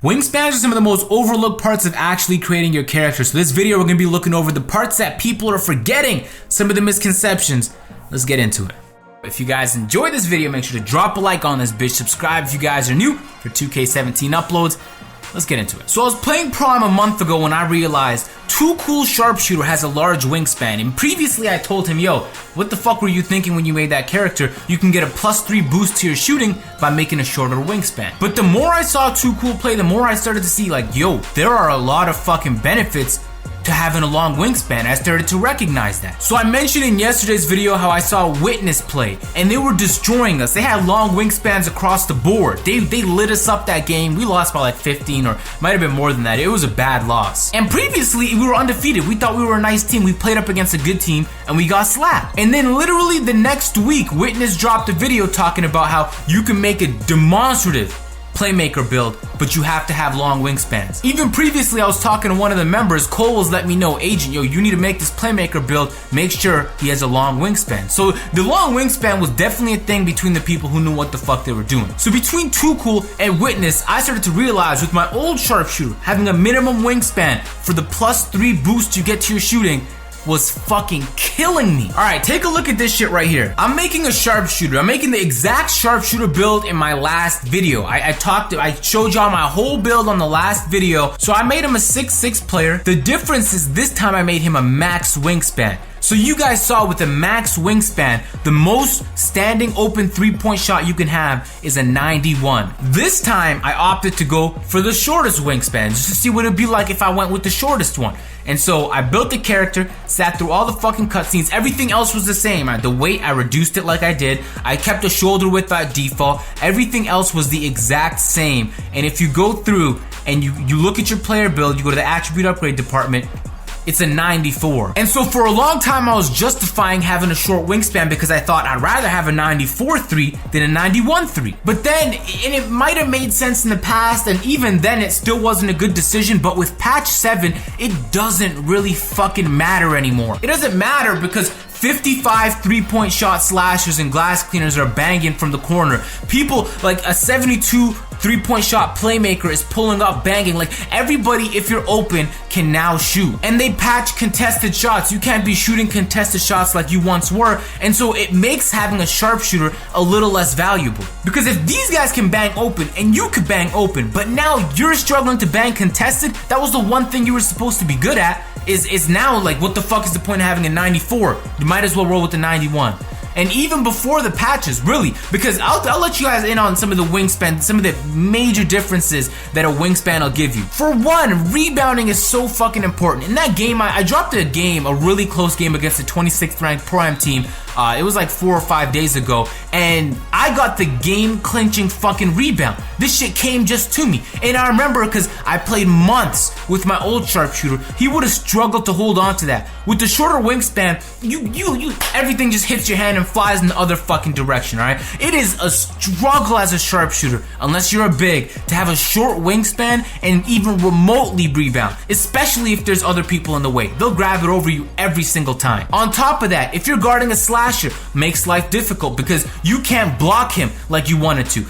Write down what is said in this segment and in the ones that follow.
Wingspans are some of the most overlooked parts of actually creating your character. So this video we're going to be looking over the parts that people are forgetting, some of the misconceptions. Let's get into it. If you guys enjoyed this video, make sure to drop a like on this bitch, subscribe if you guys are new for 2K17 uploads. Let's get into it. So I was playing Prime a month ago when I realized Too Cool Sharpshooter has a large wingspan, and previously I told him, yo, what the fuck were you thinking when you made that character? You can get a +3 boost to your shooting by making a shorter wingspan. But the more I saw Too Cool play, the more I started to see like, yo, there are a lot of fucking benefits to having a long wingspan. I started to recognize that. So I mentioned in yesterday's video how I saw Witness play, and they were destroying us. They had long wingspans across the board. They lit us up that game. We lost by like 15 or might have been more than that. It was a bad loss. And previously we were undefeated. We thought we were a nice team. We played up against a good team and we got slapped. And then literally the next week, Witness dropped a video talking about how you can make a demonstrative playmaker build, but you have to have long wingspans. Even previously I was talking to one of the members, Cole was letting me know, Agent, yo, you need to make this playmaker build, make sure he has a long wingspan. So the long wingspan was definitely a thing between the people who knew what the fuck they were doing. So between Too Cool and Witness, I started to realize with my old sharpshooter, having a minimum wingspan for the +3 boost you get to your shooting was fucking killing me. Alright, take a look at this shit right here. I'm making a sharpshooter. I'm making the exact sharpshooter build in my last video. I showed y'all my whole build on the last video. So I made him a 6'6" player. The difference is this time I made him a max wingspan. So you guys saw with the max wingspan, the most standing open 3-point shot you can have is a 91. This time I opted to go for the shortest wingspan just to see what it'd be like if I went with the shortest one. And so I built the character, sat through all the fucking cutscenes, everything else was the same. The weight, I reduced it like I did. I kept the shoulder width at default. Everything else was the exact same. And if you go through and you look at your player build, you go to the attribute upgrade department, it's a 94. And so for a long time I was justifying having a short wingspan because I thought I'd rather have a 94.3 than a 91.3. But then, and it might have made sense in the past, and even then it still wasn't a good decision, but with patch 7, it doesn't really fucking matter anymore. It doesn't matter because 55 3-point shot slashers and glass cleaners are banging from the corner. People like a 72 3-point shot playmaker is pulling up banging. Like everybody, if you're open, can now shoot. And they patch contested shots. You can't be shooting contested shots like you once were. And so it makes having a sharpshooter a little less valuable. Because if these guys can bang open and you could bang open, but now you're struggling to bang contested, that was the one thing you were supposed to be good at, is now like, what the fuck is the point of having a 94? You might as well roll with the 91. And even before the patches, really, because I'll let you guys in on some of the wingspan, some of the major differences that a wingspan will give you. For one, rebounding is so fucking important. In that game, I dropped a really close game against a 26th ranked Pro-Am team. It was like 4 or 5 days ago, and I got the game-clinching fucking rebound. This shit came just to me, and I remember because I played months with my old sharpshooter. He would have struggled to hold on to that. With the shorter wingspan, everything just hits your hand and flies in the other fucking direction. All right, it is a struggle as a sharpshooter, unless you're a big, to have a short wingspan and even remotely rebound, especially if there's other people in the way. They'll grab it over you every single time. On top of that, if you're guarding a slasher, makes life difficult because you can't block him like you wanted to.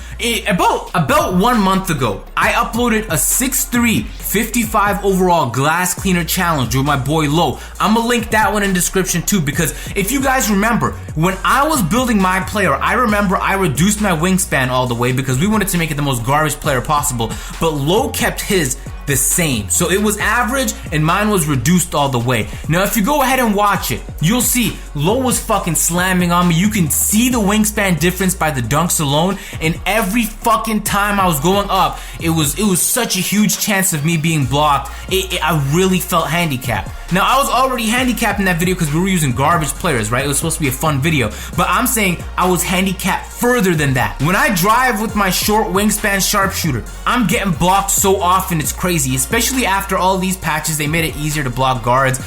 About 1 month ago, I uploaded a 6'3", 55 overall glass cleaner challenge with my boy Lo. I'm gonna link that one in description too, because if you guys remember, when I was building my player, I remember I reduced my wingspan all the way because we wanted to make it the most garbage player possible, but Lo kept his the same. So it was average and mine was reduced all the way. Now if you go ahead and watch it, you'll see Lo was fucking slamming on me. You can see the wingspan difference by the dunks alone, and every fucking time I was going up, it was such a huge chance of me being blocked. I really felt handicapped. Now I was already handicapped in that video because we were using garbage players, right? It was supposed to be a fun video, but I'm saying I was handicapped further than that. When I drive with my short wingspan sharpshooter, I'm getting blocked so often it's crazy, especially after all these patches. They made it easier to block guards.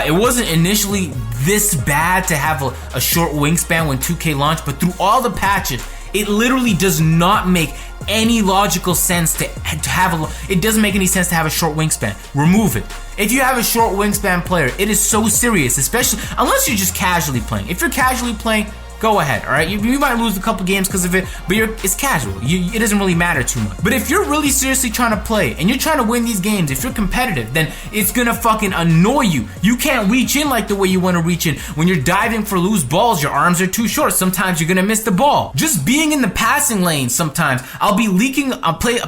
It wasn't initially this bad to have a short wingspan when 2K launched, but through all the patches, it literally does not make any logical sense to have it doesn't make any sense to have a short wingspan. Remove it. If you have a short wingspan player, it is so serious, especially unless you're just casually playing. If you're casually playing, go ahead, all right? You might lose a couple games because of it, but it's casual. It doesn't really matter too much. But if you're really seriously trying to play and you're trying to win these games, if you're competitive, then it's gonna fucking annoy you. You can't reach in like the way you want to reach in. When you're diving for loose balls, your arms are too short. Sometimes you're gonna miss the ball. Just being in the passing lane, sometimes I'll be leaking,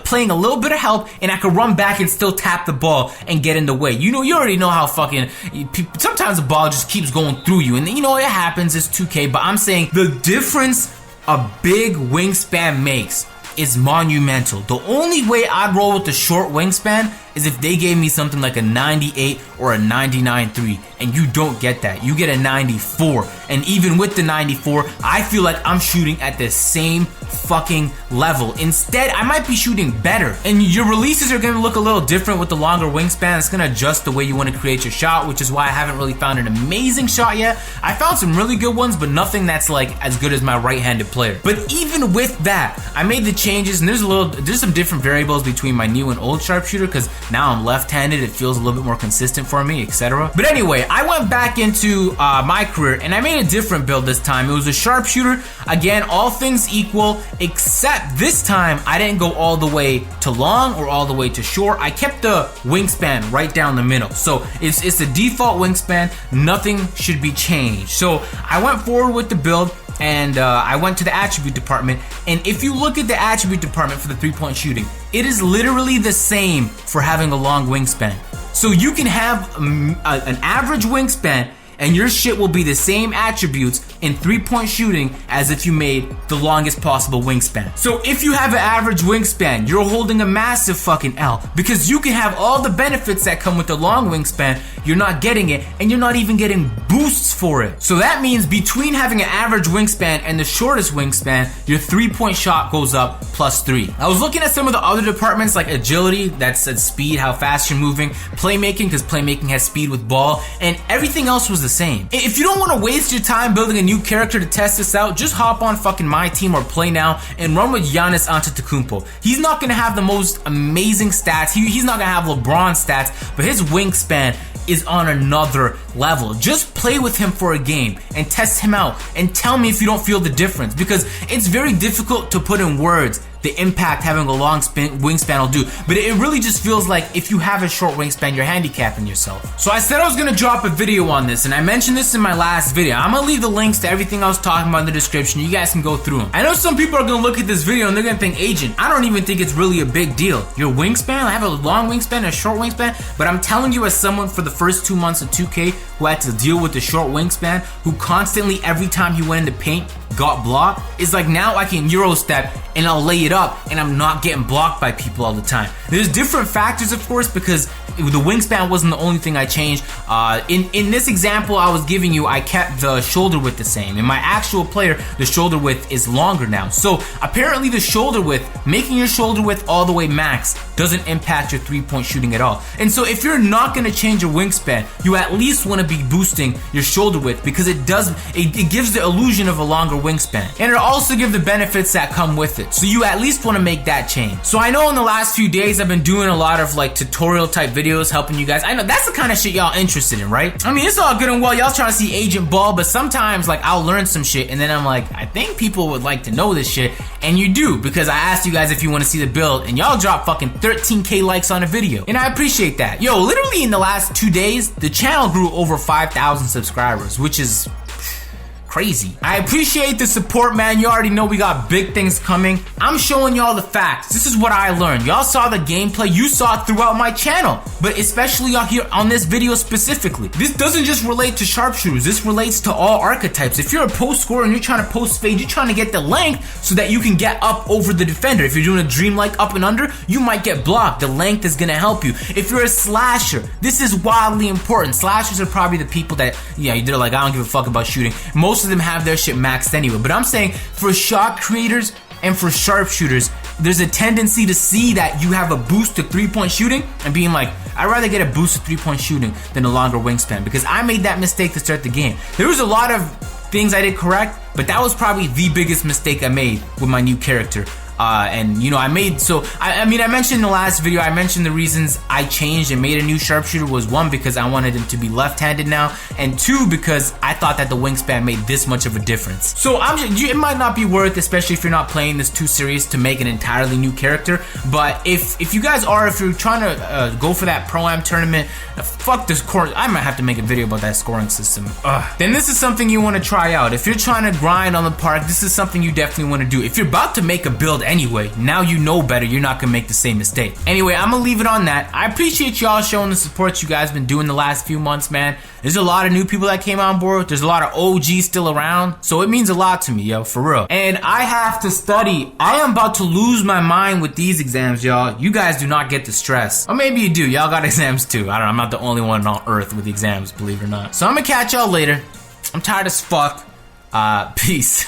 playing a little bit of help, and I can run back and still tap the ball and get in the way. You already know how fucking sometimes the ball just keeps going through you, and it happens. It's 2K, but I'm saying the difference a big wingspan makes is monumental. The only way I'd roll with the short wingspan is if they gave me something like a 98 or a 99.3, and you don't get that. You get a 94, and even with the 94, I feel like I'm shooting at the same fucking level. Instead, I might be shooting better, and your releases are gonna look a little different with the longer wingspan. It's gonna adjust the way you want to create your shot, which is why I haven't really found an amazing shot yet. I found some really good ones, but nothing that's like as good as my right-handed player. But even with that, I made the changes, and there's some different variables between my new and old sharpshooter, because now I'm left-handed. It feels a little bit more consistent for me, etc. But anyway, I went back into my career, and I made a different build this time. It was a sharpshooter. Again, all things equal, except this time I didn't go all the way to long or all the way to short. I kept the wingspan right down the middle. So it's the default wingspan. Nothing should be changed. So I went forward with the build, and I went to the attribute department, and if you look at the attribute department for the 3-point shooting, it is literally the same for having a long wingspan. So you can have an average wingspan, and your shit will be the same attributes in 3-point shooting as if you made the longest possible wingspan. So if you have an average wingspan, you're holding a massive fucking L, because you can have all the benefits that come with the long wingspan, you're not getting it, and you're not even getting boosts for it. So that means between having an average wingspan and the shortest wingspan, your 3-point shot goes up +3. I was looking at some of the other departments like agility, that's at speed, how fast you're moving, playmaking, because playmaking has speed with ball, and everything else was the same. If you don't want to waste your time building a new character to test this out, just hop on fucking my team or play now and run with Giannis Antetokounmpo. He's not gonna have the most amazing stats. He's not gonna have LeBron stats, but his wingspan is on another level. Just play with him for a game and test him out and tell me if you don't feel the difference, because it's very difficult to put in words the impact having a long wingspan will do, but it really just feels like if you have a short wingspan, you're handicapping yourself. So I said I was gonna drop a video on this, and I mentioned this in my last video. I'm gonna leave the links to everything I was talking about in the description. You guys can go through them. I know some people are gonna look at this video and they're gonna think, Agent, I don't even think it's really a big deal. Your wingspan, I have a long wingspan and a short wingspan, but I'm telling you, as someone for the first 2 months of 2K who had to deal with the short wingspan, who constantly every time he went in the paint got blocked, it's like now I can Euro step and I'll lay it up and I'm not getting blocked by people all the time. There's different factors, of course, because the wingspan wasn't the only thing I changed. In this example I was giving you, I kept the shoulder width the same. In my actual player, the shoulder width is longer now. So apparently the shoulder width, making your shoulder width all the way max, doesn't impact your 3-point shooting at all. And so if you're not gonna change your wingspan, you at least wanna be boosting your shoulder width, because it gives the illusion of a longer wingspan. And it'll also give the benefits that come with it. So you at least wanna make that change. So I know in the last few days I've been doing a lot of like tutorial type videos helping you guys. I know that's the kind of shit y'all interested in, right? I mean, it's all good and well, y'all trying to see Agent Ball, but sometimes like I'll learn some shit and then I'm like, I think people would like to know this shit, and you do, because I asked you guys if you want to see the build and y'all drop fucking 13K likes on a video, and I appreciate that. Yo, literally in the last 2 days, the channel grew over 5,000 subscribers, which is crazy. I appreciate the support, man. You already know we got big things coming. I'm showing y'all the facts. This is what I learned. Y'all saw the gameplay. You saw it throughout my channel, but especially y'all here on this video specifically. This doesn't just relate to sharpshooters. This relates to all archetypes. If you're a post scorer and you're trying to post fade, you're trying to get the length so that you can get up over the defender. If you're doing a dreamlike up and under, you might get blocked. The length is gonna help you. If you're a slasher, this is wildly important. Slashers are probably the people that, they're like, I don't give a fuck about shooting. Most of them have their shit maxed anyway, but I'm saying for shot creators and for sharpshooters, there's a tendency to see that you have a boost to 3-point shooting and being like, I'd rather get a boost to 3-point shooting than a longer wingspan, because I made that mistake to start the game. There was a lot of things I did correct, but that was probably the biggest mistake I made with my new character. And you know, I mentioned in the last video, I mentioned the reasons I changed and made a new sharpshooter was 1, because I wanted him to be left-handed now, and 2, because I thought that the wingspan made this much of a difference. So it might not be worth, especially if you're not playing this too serious, to make an entirely new character. But if you guys are, if you're trying to go for that Pro-Am tournament, fuck this score. I might have to make a video about that scoring system. Then this is something you want to try out. If you're trying to grind on the park, this is something you definitely want to do. If you're about to make a build anyway, now you know better, you're not gonna make the same mistake. Anyway, I'm gonna leave it on that. I appreciate y'all showing the support you guys been doing the last few months, man. There's a lot of new people that came on board. There's a lot of OGs still around, so it means a lot to me, yo, for real. And I have to study. I am about to lose my mind with these exams, y'all. You guys do not get the stress. Or maybe you do. Y'all got exams too. I don't know. I'm not the only one on earth with exams, believe it or not. So I'm gonna catch y'all later. I'm tired as fuck. Peace.